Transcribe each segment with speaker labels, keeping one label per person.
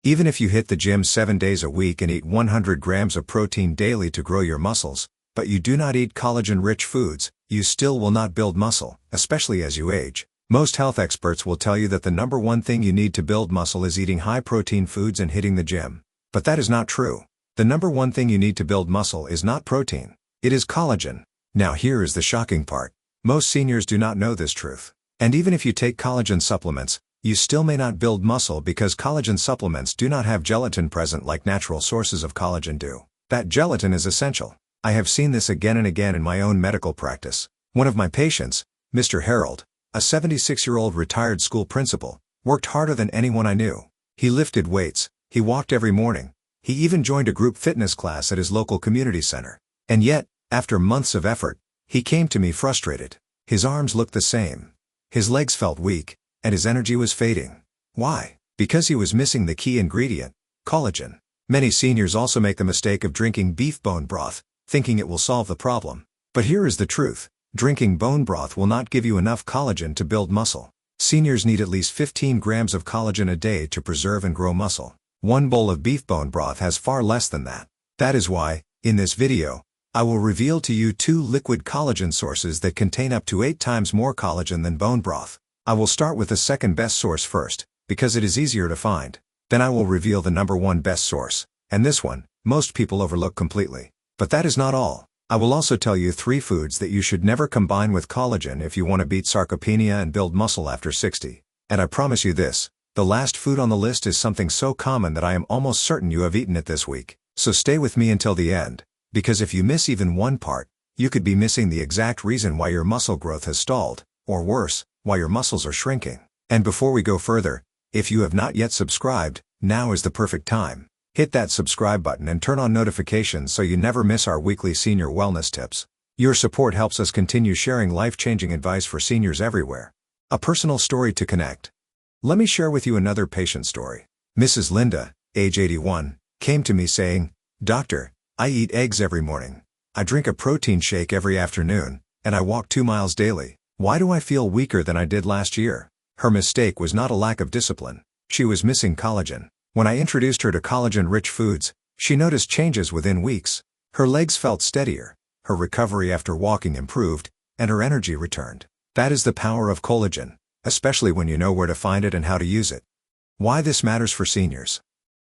Speaker 1: Even if you hit the gym 7 days a week and eat 100 grams of protein daily to grow your muscles, but you do not eat collagen-rich foods, you still will not build muscle, especially as you age. Most health experts will tell you that the number one thing you need to build muscle is eating high-protein foods and hitting the gym. But that is not true. The number one thing you need to build muscle is not protein. It is collagen. Now here is the shocking part. Most seniors do not know this truth. And even if you take collagen supplements, you still may not build muscle because collagen supplements do not have gelatin present like natural sources of collagen do. That gelatin is essential. I have seen this again and again in my own medical practice. One of my patients, Mr. Harold, a 76-year-old retired school principal, worked harder than anyone I knew. He lifted weights, he walked every morning, he even joined a group fitness class at his local community center. And yet, after months of effort, he came to me frustrated. His arms looked the same. His legs felt weak, and his energy was fading. Why? Because he was missing the key ingredient, collagen. Many seniors also make the mistake of drinking beef bone broth, thinking it will solve the problem. But here is the truth. Drinking bone broth will not give you enough collagen to build muscle. Seniors need at least 15 grams of collagen a day to preserve and grow muscle. One bowl of beef bone broth has far less than that. That is why, in this video, I will reveal to you 2 liquid collagen sources that contain up to 8 times more collagen than bone broth. I will start with the second best source first, because it is easier to find. Then I will reveal the number 1 best source, and this one, most people overlook completely. But that is not all. I will also tell you 3 foods that you should never combine with collagen if you want to beat sarcopenia and build muscle after 60. And I promise you this, the last food on the list is something so common that I am almost certain you have eaten it this week. So stay with me until the end, because if you miss even one part, you could be missing the exact reason why your muscle growth has stalled, or worse, why your muscles are shrinking. And before we go further, if you have not yet subscribed, now is the perfect time. Hit that subscribe button and turn on notifications so you never miss our weekly senior wellness tips. Your support helps us continue sharing life-changing advice for seniors everywhere. A personal story to connect. Let me share with you another patient story. Mrs. Linda, age 81, came to me saying, "Doctor, I eat eggs every morning. I drink a protein shake every afternoon, and I walk 2 miles daily. Why do I feel weaker than I did last year?" Her mistake was not a lack of discipline. She was missing collagen. When I introduced her to collagen-rich foods, she noticed changes within weeks. Her legs felt steadier, her recovery after walking improved, and her energy returned. That is the power of collagen, especially when you know where to find it and how to use it. Why this matters for seniors.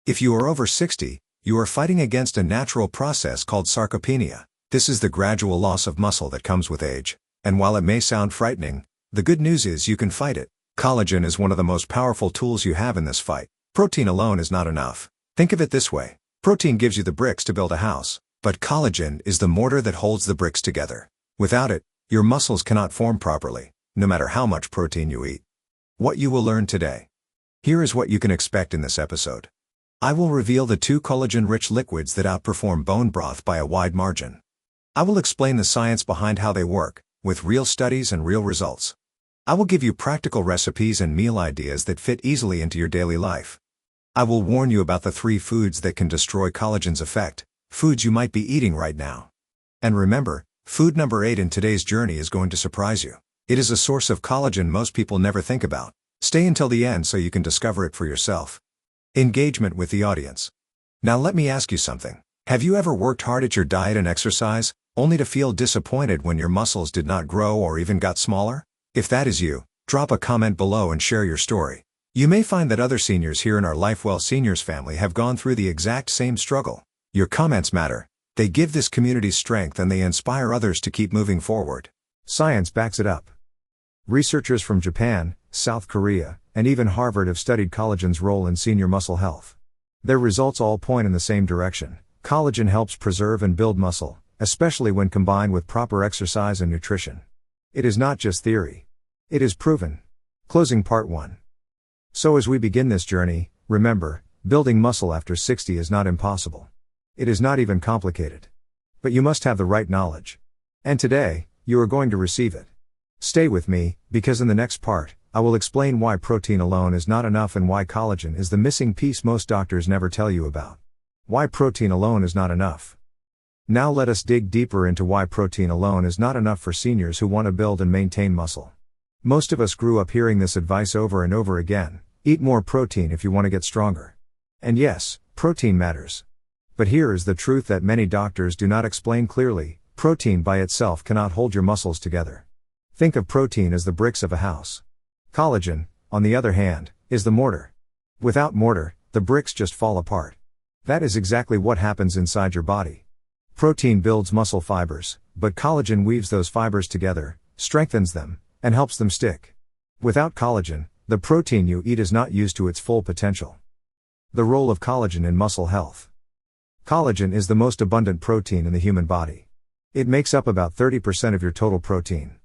Speaker 1: If you are over 60, you are fighting against a natural process called sarcopenia. This is the gradual loss of muscle that comes with age. And while it may sound frightening, the good news is you can fight it. Collagen is one of the most powerful tools you have in this fight. Protein alone is not enough. Think of it this way. Protein gives you the bricks to build a house, but collagen is the mortar that holds the bricks together. Without it, your muscles cannot form properly, no matter how much protein you eat. What you will learn today. Here is what you can expect in this episode. I will reveal the 2 collagen-rich liquids that outperform bone broth by a wide margin. I will explain the science behind how they work, with real studies and real results. I will give you practical recipes and meal ideas that fit easily into your daily life. I will warn you about the 3 foods that can destroy collagen's effect, foods you might be eating right now. And remember, food number 8 in today's journey is going to surprise you. It is a source of collagen most people never think about. Stay until the end so you can discover it for yourself. Engagement with the audience. Now let me ask you something. Have you ever worked hard at your diet and exercise, only to feel disappointed when your muscles did not grow or even got smaller? If that is you, drop a comment below and share your story. You may find that other seniors here in our Lifewell Seniors family have gone through the exact same struggle. Your comments matter. They give this community strength and they inspire others to keep moving forward. Science backs it up. Researchers from Japan, South Korea, and even Harvard have studied collagen's role in senior muscle health. Their results all point in the same direction. Collagen helps preserve and build muscle, especially when combined with proper exercise and nutrition. It is not just theory. It is proven. Closing part 1. So as we begin this journey, remember, building muscle after 60 is not impossible. It is not even complicated. But you must have the right knowledge. And today, you are going to receive it. Stay with me, because in the next part, I will explain why protein alone is not enough and why collagen is the missing piece most doctors never tell you about. Why protein alone is not enough. Now let us dig deeper into why protein alone is not enough for seniors who want to build and maintain muscle. Most of us grew up hearing this advice over and over again: eat more protein if you want to get stronger. And yes, protein matters. But here is the truth that many doctors do not explain clearly: protein by itself cannot hold your muscles together. Think of protein as the bricks of a house. Collagen, on the other hand, is the mortar. Without mortar, the bricks just fall apart. That is exactly what happens inside your body. Protein builds muscle fibers, but collagen weaves those fibers together, strengthens them, and helps them stick. Without collagen, the protein you eat is not used to its full potential. The role of collagen in muscle health. Collagen is the most abundant protein in the human body. It makes up about 30% of your total protein.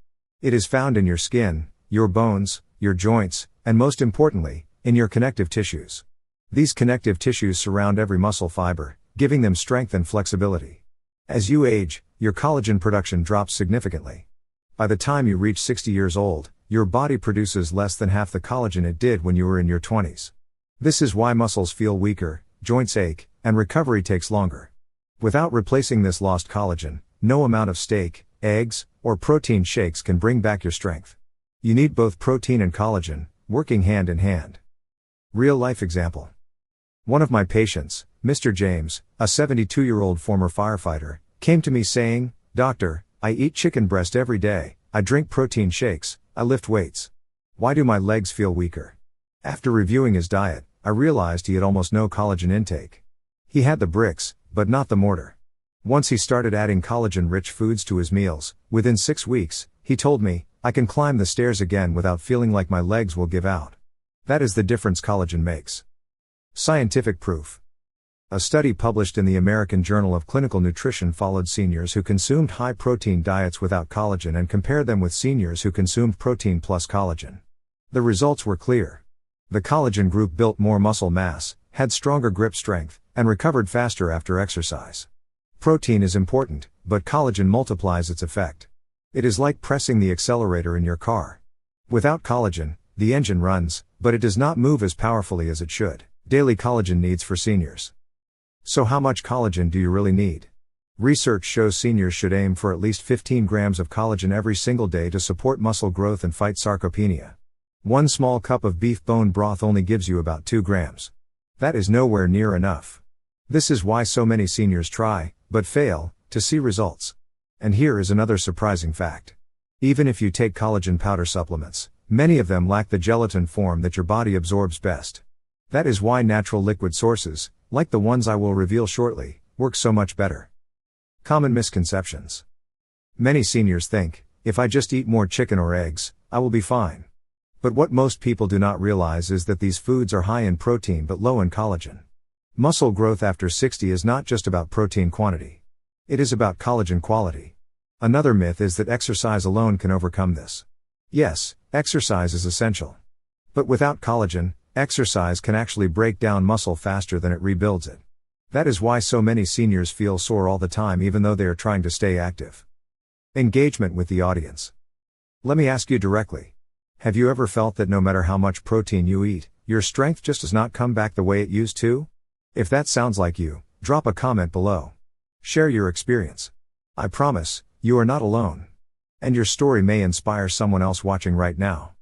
Speaker 1: It is found in your skin, your bones, your joints, and most importantly, in your connective tissues. These connective tissues surround every muscle fiber, giving them strength and flexibility. As you age, your collagen production drops significantly. By the time you reach 60 years old, your body produces less than half the collagen it did when you were in your 20s. This is why muscles feel weaker, joints ache, and recovery takes longer. Without replacing this lost collagen, no amount of steak, eggs, or protein shakes can bring back your strength. You need both protein and collagen, working hand in hand. Real-life example. One of my patients, Mr. James, a 72-year-old former firefighter, came to me saying, "Doctor, I eat chicken breast every day, I drink protein shakes, I lift weights. Why do my legs feel weaker?" After reviewing his diet, I realized he had almost no collagen intake. He had the bricks, but not the mortar. Once he started adding collagen-rich foods to his meals, within 6 weeks, he told me, "I can climb the stairs again without feeling like my legs will give out." That is the difference collagen makes. Scientific proof. A study published in the American Journal of Clinical Nutrition followed seniors who consumed high-protein diets without collagen and compared them with seniors who consumed protein plus collagen. The results were clear. The collagen group built more muscle mass, had stronger grip strength, and recovered faster after exercise. Protein is important, but collagen multiplies its effect. It is like pressing the accelerator in your car. Without collagen, the engine runs, but it does not move as powerfully as it should. Daily collagen needs for seniors. So how much collagen do you really need? Research shows seniors should aim for at least 15 grams of collagen every single day to support muscle growth and fight sarcopenia. 1 small cup of beef bone broth only gives you about 2 grams. That is nowhere near enough. This is why so many seniors try, but fail, to see results. And here is another surprising fact. Even if you take collagen powder supplements, many of them lack the gelatin form that your body absorbs best. That is why natural liquid sources, like the ones I will reveal shortly, work so much better. Common misconceptions. Many seniors think, if I just eat more chicken or eggs, I will be fine. But what most people do not realize is that these foods are high in protein but low in collagen. Muscle growth after 60 is not just about protein quantity. It is about collagen quality. Another myth is that exercise alone can overcome this. Yes, exercise is essential. But without collagen, exercise can actually break down muscle faster than it rebuilds it. That is why so many seniors feel sore all the time even though they are trying to stay active. Engagement with the audience. Let me ask you directly. Have you ever felt that no matter how much protein you eat, your strength just does not come back the way it used to? If that sounds like you, drop a comment below. Share your experience. I promise, you are not alone. And your story may inspire someone else watching right now.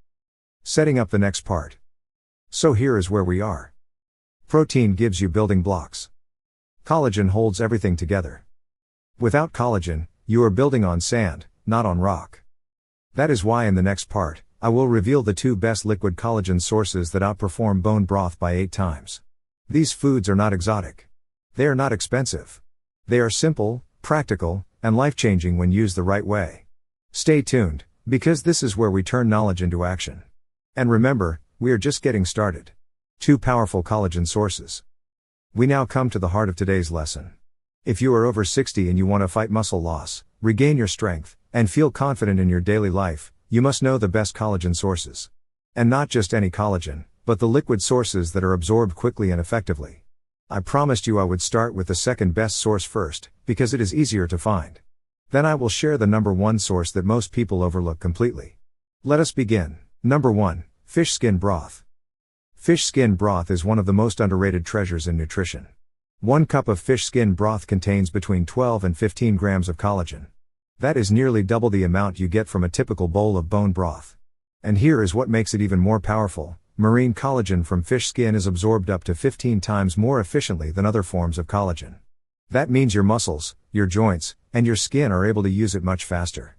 Speaker 1: Setting up the next part. So here is where we are. Protein gives you building blocks. Collagen holds everything together. Without collagen, you are building on sand, not on rock. That is why in the next part, I will reveal the 2 best liquid collagen sources that outperform bone broth by 8 times. These foods are not exotic. They are not expensive. They are simple, practical, and life-changing when used the right way. Stay tuned, because this is where we turn knowledge into action. And remember, we are just getting started. 2 powerful collagen sources. We now come to the heart of today's lesson. If you are over 60 and you want to fight muscle loss, regain your strength, and feel confident in your daily life, you must know the best collagen sources. And not just any collagen, but the liquid sources that are absorbed quickly and effectively. I promised you I would start with the second best source first, because it is easier to find. Then I will share the number 1 source that most people overlook completely. Let us begin. Number 1, fish skin broth. Fish skin broth is one of the most underrated treasures in nutrition. 1 cup of fish skin broth contains between 12 and 15 grams of collagen. That is nearly double the amount you get from a typical bowl of bone broth. And here is what makes it even more powerful. marine collagen from fish skin is absorbed up to 15 times more efficiently than other forms of collagen. That means your muscles, your joints, and your skin are able to use it much faster.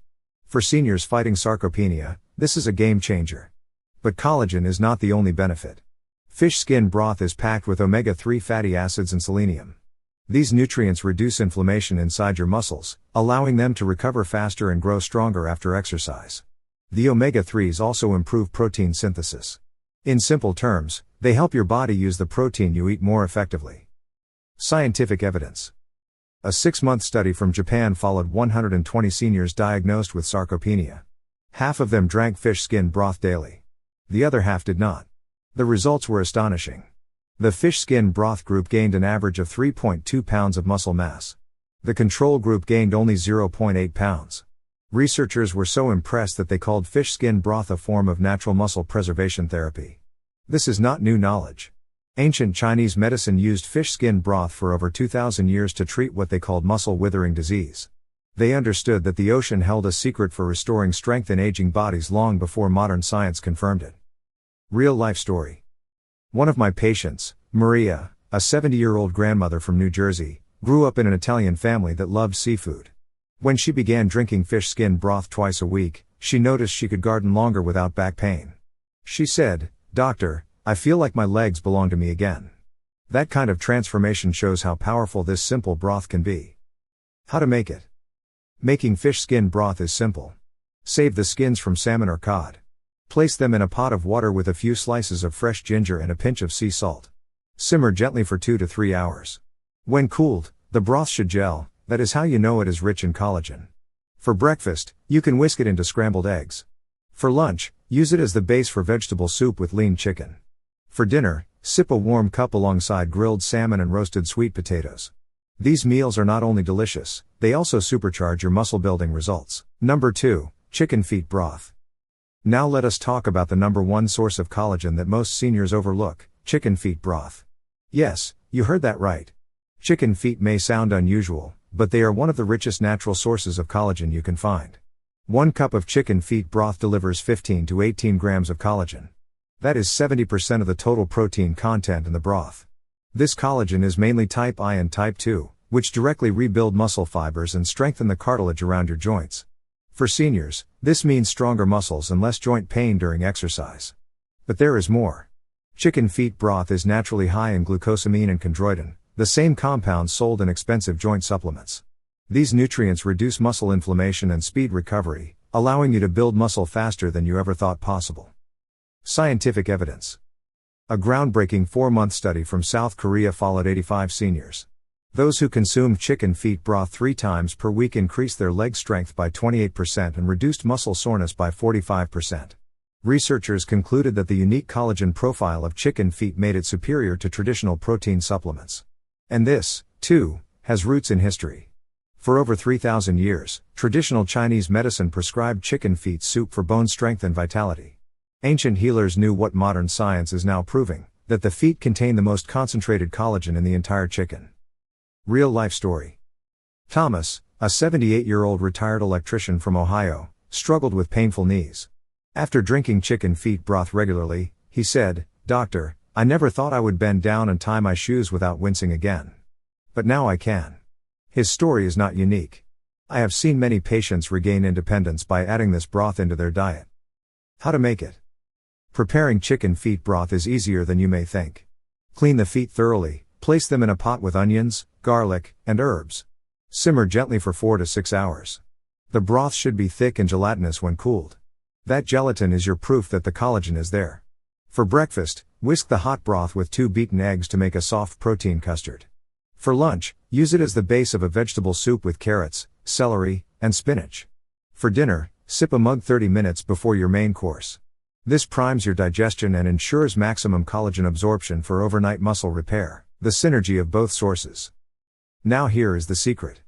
Speaker 1: For seniors fighting sarcopenia, this is a game changer. But collagen is not the only benefit. Fish skin broth is packed with omega-3 fatty acids and selenium. These nutrients reduce inflammation inside your muscles, allowing them to recover faster and grow stronger after exercise. The omega-3s also improve protein synthesis. In simple terms, they help your body use the protein you eat more effectively. Scientific evidence. A 6-month study from Japan followed 120 seniors diagnosed with sarcopenia. Half of them drank fish skin broth daily. The other half did not. The results were astonishing. The fish skin broth group gained an average of 3.2 pounds of muscle mass. The control group gained only 0.8 pounds. Researchers were so impressed that they called fish skin broth a form of natural muscle preservation therapy. This is not new knowledge. Ancient Chinese medicine used fish skin broth for over 2,000 years to treat what they called muscle withering disease. They understood that the ocean held a secret for restoring strength in aging bodies long before modern science confirmed it. Real-life story. One of my patients, Maria, a 70-year-old grandmother from New Jersey, grew up in an Italian family that loved seafood. When she began drinking fish skin broth twice a week, she noticed she could garden longer without back pain. She said, "Doctor, I feel like my legs belong to me again." That kind of transformation shows how powerful this simple broth can be. How to make it. Making fish skin broth is simple. Save the skins from salmon or cod. Place them in a pot of water with a few slices of fresh ginger and a pinch of sea salt. Simmer gently for 2 to 3 hours. When cooled, the broth should gel. That is how you know it is rich in collagen. For breakfast, you can whisk it into scrambled eggs. For lunch, use it as the base for vegetable soup with lean chicken. For dinner, sip a warm cup alongside grilled salmon and roasted sweet potatoes. These meals are not only delicious, they also supercharge your muscle building results. Number 2, chicken feet broth. Now let us talk about the number 1 source of collagen that most seniors overlook, chicken feet broth. Yes, you heard that right. Chicken feet may sound unusual, but they are one of the richest natural sources of collagen you can find. 1 cup of chicken feet broth delivers 15 to 18 grams of collagen. That is 70% of the total protein content in the broth. This collagen is mainly type I and type 2, which directly rebuild muscle fibers and strengthen the cartilage around your joints. For seniors, this means stronger muscles and less joint pain during exercise. But there is more. Chicken feet broth is naturally high in glucosamine and chondroitin, the same compounds sold in expensive joint supplements. These nutrients reduce muscle inflammation and speed recovery, allowing you to build muscle faster than you ever thought possible. Scientific evidence. A groundbreaking 4-month study from South Korea followed 85 seniors. Those who consumed chicken feet broth 3 times per week increased their leg strength by 28% and reduced muscle soreness by 45%. Researchers concluded that the unique collagen profile of chicken feet made it superior to traditional protein supplements. And this, too, has roots in history. For over 3,000 years, traditional Chinese medicine prescribed chicken feet soup for bone strength and vitality. Ancient healers knew what modern science is now proving, that the feet contain the most concentrated collagen in the entire chicken. Real-life story. Thomas, a 78-year-old retired electrician from Ohio, struggled with painful knees. After drinking chicken feet broth regularly, he said, "Doctor, I never thought I would bend down and tie my shoes without wincing again. But now I can." His story is not unique. I have seen many patients regain independence by adding this broth into their diet. How to make it. Preparing chicken feet broth is easier than you may think. Clean the feet thoroughly, place them in a pot with onions, garlic, and herbs. Simmer gently for 4 to 6 hours. The broth should be thick and gelatinous when cooled. That gelatin is your proof that the collagen is there. For breakfast, whisk the hot broth with 2 beaten eggs to make a soft protein custard. For lunch, use it as the base of a vegetable soup with carrots, celery, and spinach. For dinner, sip a mug 30 minutes before your main course. This primes your digestion and ensures maximum collagen absorption for overnight muscle repair, the synergy of both sources. Now here is the secret.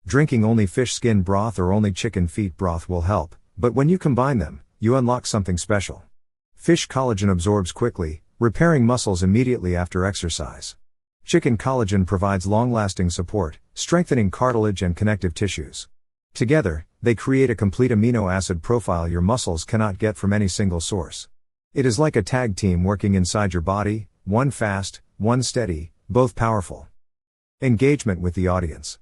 Speaker 1: Drinking only fish skin broth or only chicken feet broth will help, but when you combine them, you unlock something special. Fish collagen absorbs quickly, repairing muscles immediately after exercise. Chicken collagen provides long-lasting support, strengthening cartilage and connective tissues. Together, they create a complete amino acid profile your muscles cannot get from any single source. It is like a tag team working inside your body, one fast, one steady, both powerful. Engagement with the audience.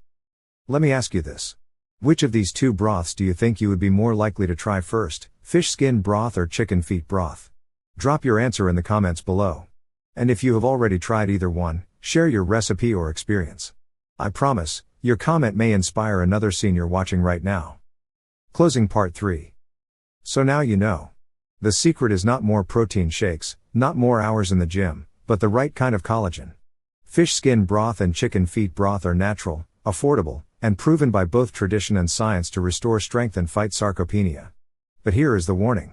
Speaker 1: Let me ask you this. Which of these two broths do you think you would be more likely to try first, fish skin broth or chicken feet broth? Drop your answer in the comments below. And if you have already tried either one, share your recipe or experience. I promise, your comment may inspire another senior watching right now. Closing part 3. So now you know. The secret is not more protein shakes, not more hours in the gym, but the right kind of collagen. Fish skin broth and chicken feet broth are natural, affordable, and proven by both tradition and science to restore strength and fight sarcopenia. But here is the warning.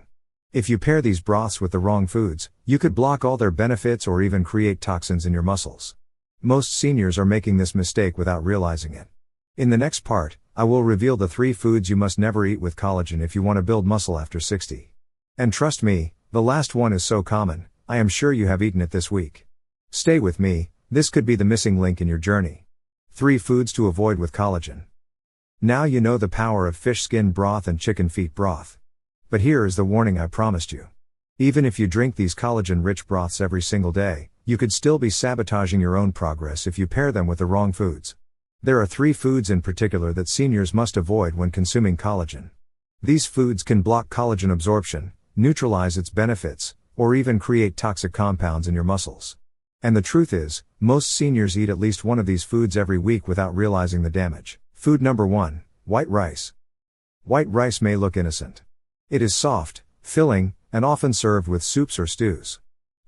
Speaker 1: If you pair these broths with the wrong foods, you could block all their benefits or even create toxins in your muscles. Most seniors are making this mistake without realizing it. In the next part, I will reveal the 3 foods you must never eat with collagen if you want to build muscle after 60. And trust me, the last one is so common, I am sure you have eaten it this week. Stay with me, this could be the missing link in your journey. 3 foods to avoid with collagen. Now you know the power of fish skin broth and chicken feet broth. But here is the warning I promised you. Even if you drink these collagen-rich broths every single day, you could still be sabotaging your own progress if you pair them with the wrong foods. There are 3 foods in particular that seniors must avoid when consuming collagen. These foods can block collagen absorption, neutralize its benefits, or even create toxic compounds in your muscles. And the truth is, most seniors eat at least one of these foods every week without realizing the damage. Food number 1, white rice. White rice may look innocent. It is soft, filling, and often served with soups or stews.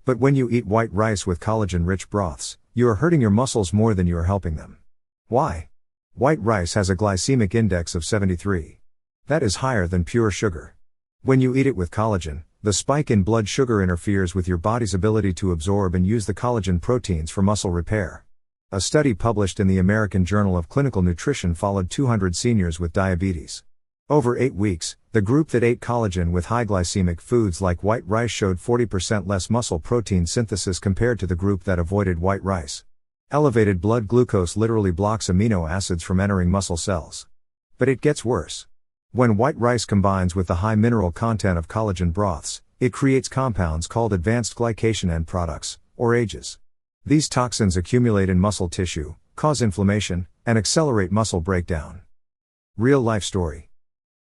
Speaker 1: But when you eat white rice with collagen-rich broths, you are hurting your muscles more than you are helping them. Why? White rice has a glycemic index of 73. That is higher than pure sugar. When you eat it with collagen, the spike in blood sugar interferes with your body's ability to absorb and use the collagen proteins for muscle repair. A study published in the American Journal of Clinical Nutrition followed 200 seniors with diabetes. Over 8 weeks, the group that ate collagen with high glycemic foods like white rice showed 40% less muscle protein synthesis compared to the group that avoided white rice. Elevated blood glucose literally blocks amino acids from entering muscle cells. But it gets worse. When white rice combines with the high mineral content of collagen broths, it creates compounds called advanced glycation end products, or AGEs. These toxins accumulate in muscle tissue, cause inflammation, and accelerate muscle breakdown. Real life story.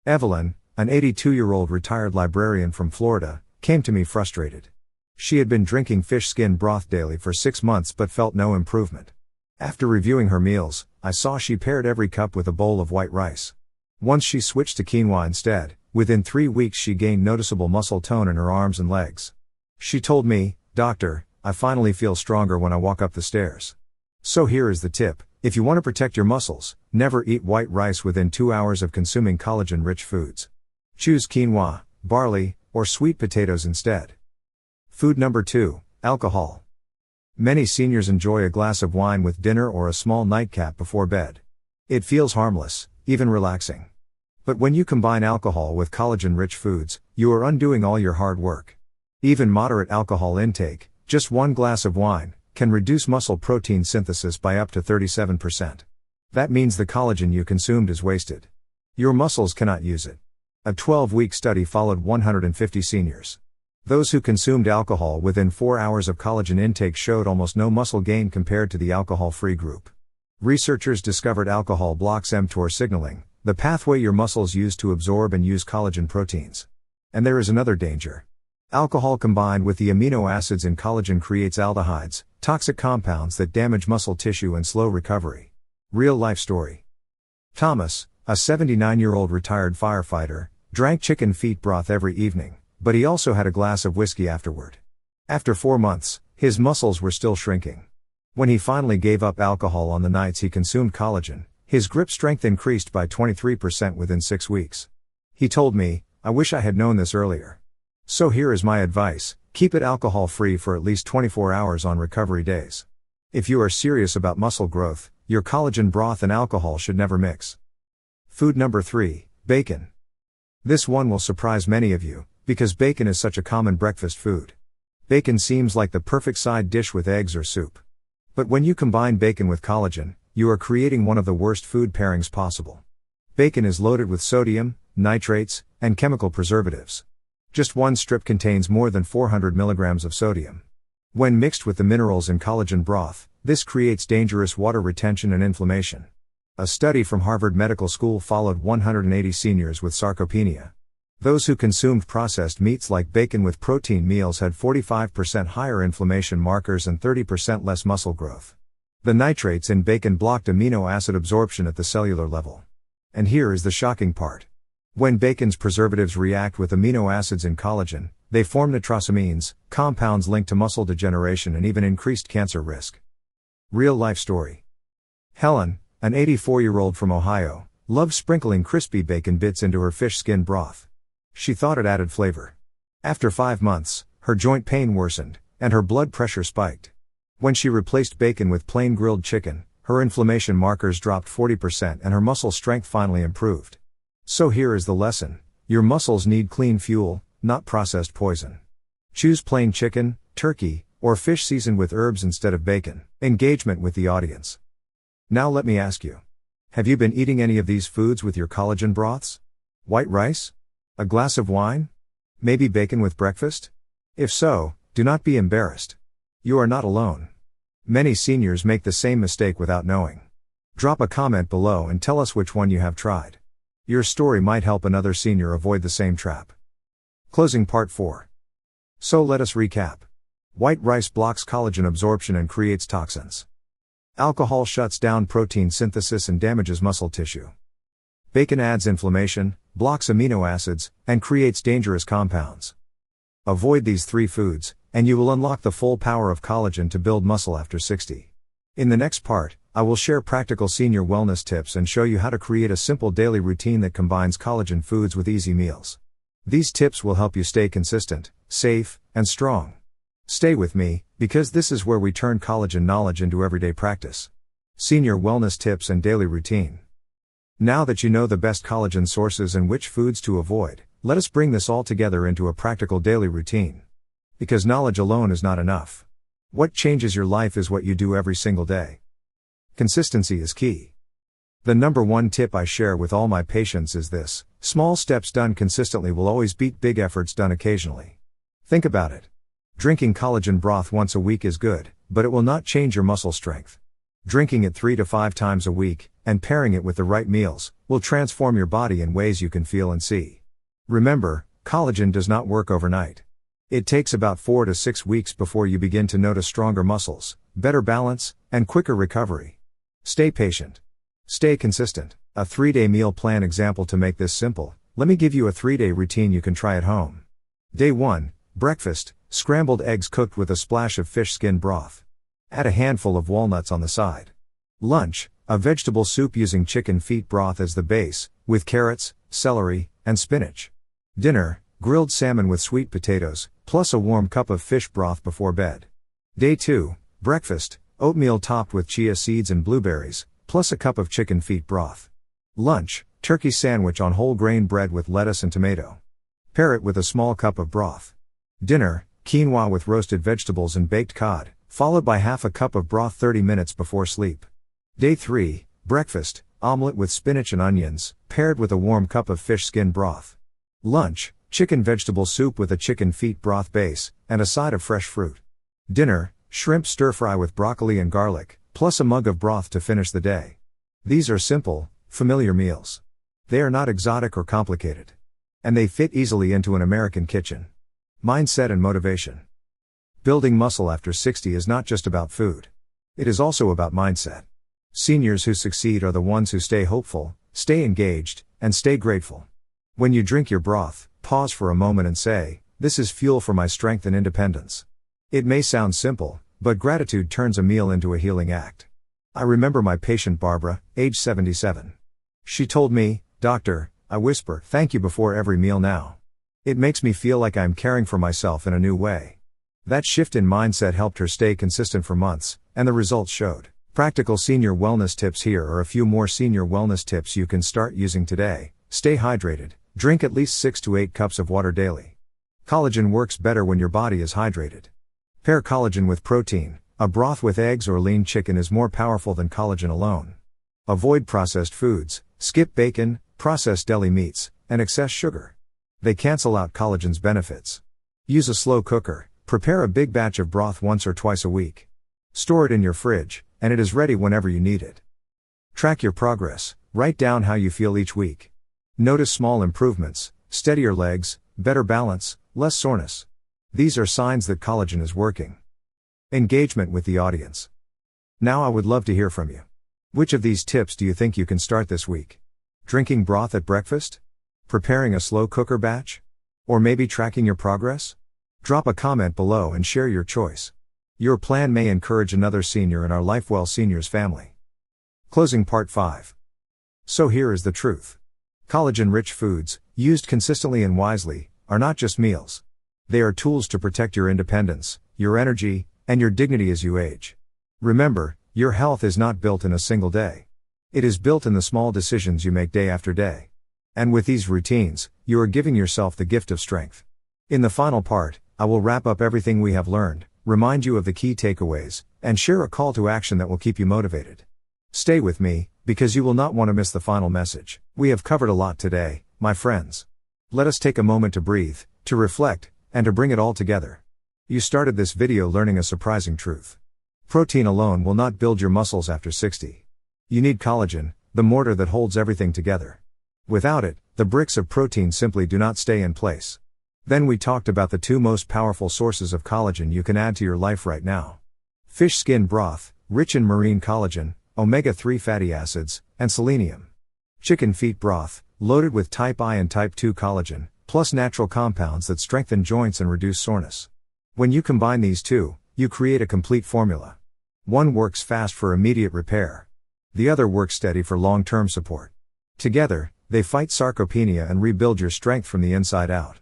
Speaker 1: Evelyn, an 82-year-old retired librarian from Florida, came to me frustrated. She had been drinking fish skin broth daily for 6 months but felt no improvement. After reviewing her meals, I saw she paired every cup with a bowl of white rice. Once she switched to quinoa instead, within 3 weeks she gained noticeable muscle tone in her arms and legs. She told me, "Doctor, I finally feel stronger when I walk up the stairs." So here is the tip: if you want to protect your muscles, never eat white rice within 2 hours of consuming collagen-rich foods. Choose quinoa, barley, or sweet potatoes instead. Food number 2, alcohol. Many seniors enjoy a glass of wine with dinner or a small nightcap before bed. It feels harmless, even relaxing. But when you combine alcohol with collagen-rich foods, you are undoing all your hard work. Even moderate alcohol intake, just 1 glass of wine, can reduce muscle protein synthesis by up to 37%. That means the collagen you consumed is wasted. Your muscles cannot use it. A 12-week study followed 150 seniors. Those who consumed alcohol within 4 hours of collagen intake showed almost no muscle gain compared to the alcohol-free group. Researchers discovered alcohol blocks mTOR signaling, the pathway your muscles use to absorb and use collagen proteins. And there is another danger. Alcohol combined with the amino acids in collagen creates aldehydes, toxic compounds that damage muscle tissue and slow recovery. Real life story. Thomas, a 79-year-old retired firefighter, drank chicken feet broth every evening, but he also had a glass of whiskey afterward. After 4 months, his muscles were still shrinking. When he finally gave up alcohol on the nights he consumed collagen, his grip strength increased by 23% within 6 weeks. He told me, "I wish I had known this earlier." So here is my advice: keep it alcohol-free for at least 24 hours on recovery days. If you are serious about muscle growth, your collagen broth and alcohol should never mix. Food number 3, bacon. This one will surprise many of you, because bacon is such a common breakfast food. Bacon seems like the perfect side dish with eggs or soup. But when you combine bacon with collagen, you are creating one of the worst food pairings possible. Bacon is loaded with sodium, nitrates, and chemical preservatives. Just one strip contains more than 400 milligrams of sodium. When mixed with the minerals in collagen broth, this creates dangerous water retention and inflammation. A study from Harvard Medical School followed 180 seniors with sarcopenia. Those who consumed processed meats like bacon with protein meals had 45% higher inflammation markers and 30% less muscle growth. The nitrates in bacon blocked amino acid absorption at the cellular level. And here is the shocking part. When bacon's preservatives react with amino acids in collagen, they form nitrosamines, compounds linked to muscle degeneration and even increased cancer risk. Real-life story. Helen, an 84-year-old from Ohio, loved sprinkling crispy bacon bits into her fish skin broth. She thought it added flavor. After 5 months, her joint pain worsened, and her blood pressure spiked. When she replaced bacon with plain grilled chicken, her inflammation markers dropped 40% and her muscle strength finally improved. So here is the lesson. Your muscles need clean fuel, not processed poison. Choose plain chicken, turkey, or fish seasoned with herbs instead of bacon. Engagement with the audience. Now let me ask you. Have you been eating any of these foods with your collagen broths? White rice? A glass of wine? Maybe bacon with breakfast? If so, do not be embarrassed. You are not alone. Many seniors make the same mistake without knowing. Drop a comment below and tell us which one you have tried. Your story might help another senior avoid the same trap. Closing part 4. So let us recap. White rice blocks collagen absorption and creates toxins. Alcohol shuts down protein synthesis and damages muscle tissue. Bacon adds inflammation, blocks amino acids, and creates dangerous compounds. Avoid these 3 foods, and you will unlock the full power of collagen to build muscle after 60. In the next part, I will share practical senior wellness tips and show you how to create a simple daily routine that combines collagen foods with easy meals. These tips will help you stay consistent, safe, and strong. Stay with me, because this is where we turn collagen knowledge into everyday practice. Senior wellness tips and daily routine. Now that you know the best collagen sources and which foods to avoid, let us bring this all together into a practical daily routine. Because knowledge alone is not enough. What changes your life is what you do every single day. Consistency is key. The number 1 tip I share with all my patients is this: small steps done consistently will always beat big efforts done occasionally. Think about it. Drinking collagen broth once a week is good, but it will not change your muscle strength. Drinking it 3 to 5 times a week, and pairing it with the right meals, will transform your body in ways you can feel and see. Remember, collagen does not work overnight. It takes about 4 to 6 weeks before you begin to notice stronger muscles, better balance, and quicker recovery. Stay patient. Stay consistent. A 3-day meal plan example to make this simple. Let me give you a 3-day routine you can try at home. Day 1, breakfast, scrambled eggs cooked with a splash of fish skin broth. Add a handful of walnuts on the side. Lunch, a vegetable soup using chicken feet broth as the base, with carrots, celery, and spinach. Dinner, grilled salmon with sweet potatoes, plus a warm cup of fish broth before bed. Day 2, breakfast, oatmeal topped with chia seeds and blueberries, plus a cup of chicken feet broth. Lunch, turkey sandwich on whole grain bread with lettuce and tomato. Pair it with a small cup of broth. Dinner, quinoa with roasted vegetables and baked cod, followed by half a cup of broth 30 minutes before sleep. Day 3, breakfast, omelet with spinach and onions, paired with a warm cup of fish skin broth. Lunch, chicken vegetable soup with a chicken feet broth base, and a side of fresh fruit. Dinner, shrimp stir-fry with broccoli and garlic, plus a mug of broth to finish the day. These are simple, familiar meals. They are not exotic or complicated. And they fit easily into an American kitchen. Mindset and motivation. Building muscle after 60 is not just about food. It is also about mindset. Seniors who succeed are the ones who stay hopeful, stay engaged, and stay grateful. When you drink your broth, pause for a moment and say, "This is fuel for my strength and independence." It may sound simple, but gratitude turns a meal into a healing act. I remember my patient Barbara, age 77. She told me, "Doctor, I whisper, thank you before every meal now. It makes me feel like I am caring for myself in a new way." That shift in mindset helped her stay consistent for months, and the results showed. Practical senior wellness tips. Here are a few more senior wellness tips you can start using today. Stay hydrated. Drink at least 6 to 8 cups of water daily. Collagen works better when your body is hydrated. Pair collagen with protein. A broth with eggs or lean chicken is more powerful than collagen alone. Avoid processed foods. Skip bacon, processed deli meats, and excess sugar. They cancel out collagen's benefits. Use a slow cooker. Prepare a big batch of broth once or twice a week. Store it in your fridge, and it is ready whenever you need it. Track your progress. Write down how you feel each week. Notice small improvements: steadier legs, better balance, less soreness. These are signs that collagen is working. Engagement with the audience. Now I would love to hear from you. Which of these tips do you think you can start this week? Drinking broth at breakfast? Preparing a slow cooker batch? Or maybe tracking your progress? Drop a comment below and share your choice. Your plan may encourage another senior in our Lifewell Seniors family. Closing part 5. So here is the truth. Collagen-rich foods, used consistently and wisely, are not just meals. They are tools to protect your independence, your energy, and your dignity as you age. Remember, your health is not built in a single day. It is built in the small decisions you make day after day. And with these routines, you are giving yourself the gift of strength. In the final part, I will wrap up everything we have learned, remind you of the key takeaways, and share a call to action that will keep you motivated. Stay with me, because you will not want to miss the final message. We have covered a lot today, my friends. Let us take a moment to breathe, to reflect, and to bring it all together. You started this video learning a surprising truth. Protein alone will not build your muscles after 60. You need collagen, the mortar that holds everything together. Without it, the bricks of protein simply do not stay in place. Then we talked about the 2 most powerful sources of collagen you can add to your life right now. Fish skin broth, rich in marine collagen, omega-3 fatty acids, and selenium. Chicken feet broth, loaded with type I and type 2 collagen, plus natural compounds that strengthen joints and reduce soreness. When you combine these 2, you create a complete formula. One works fast for immediate repair. The other works steady for long-term support. Together, they fight sarcopenia and rebuild your strength from the inside out.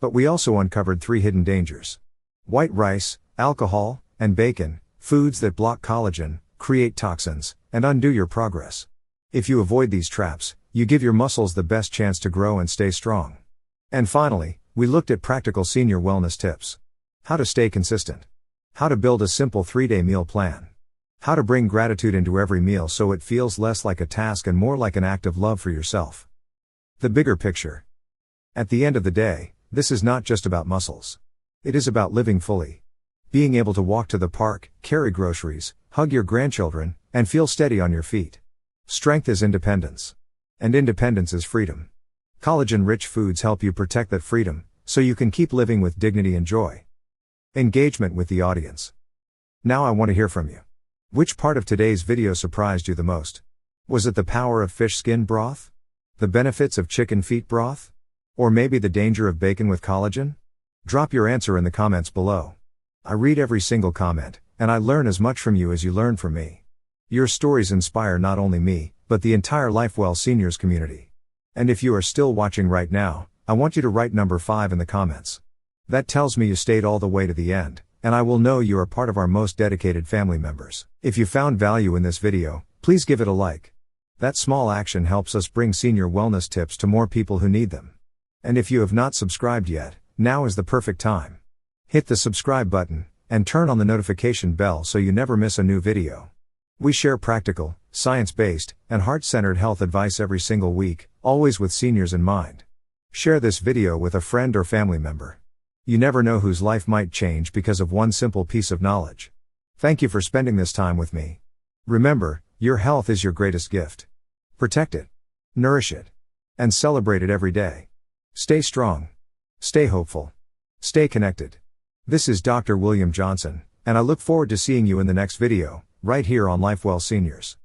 Speaker 1: But we also uncovered 3 hidden dangers. White rice, alcohol, and bacon, foods that block collagen, create toxins, and undo your progress. If you avoid these traps, you give your muscles the best chance to grow and stay strong. And finally, we looked at practical senior wellness tips. How to stay consistent. How to build a simple 3-day meal plan. How to bring gratitude into every meal so it feels less like a task and more like an act of love for yourself. The bigger picture. At the end of the day, this is not just about muscles. It is about living fully. Being able to walk to the park, carry groceries, hug your grandchildren, and feel steady on your feet. Strength is independence. And independence is freedom. Collagen-rich foods help you protect that freedom, so you can keep living with dignity and joy. Engagement with the audience. Now I want to hear from you. Which part of today's video surprised you the most? Was it the power of fish skin broth? The benefits of chicken feet broth? Or maybe the danger of bacon with collagen? Drop your answer in the comments below. I read every single comment, and I learn as much from you as you learn from me. Your stories inspire not only me, but the entire Lifewell Seniors community. And if you are still watching right now, I want you to write number 5 in the comments. That tells me you stayed all the way to the end, and I will know you are part of our most dedicated family members. If you found value in this video, please give it a like. That small action helps us bring senior wellness tips to more people who need them. And if you have not subscribed yet, now is the perfect time. Hit the subscribe button, and turn on the notification bell so you never miss a new video. We share practical, science-based, and heart-centered health advice every single week, always with seniors in mind. Share this video with a friend or family member. You never know whose life might change because of one simple piece of knowledge. Thank you for spending this time with me. Remember, your health is your greatest gift. Protect it, nourish it, and celebrate it every day. Stay strong. Stay hopeful. Stay connected. This is Dr. William Johnson, and I look forward to seeing you in the next video, right here on Lifewell Seniors.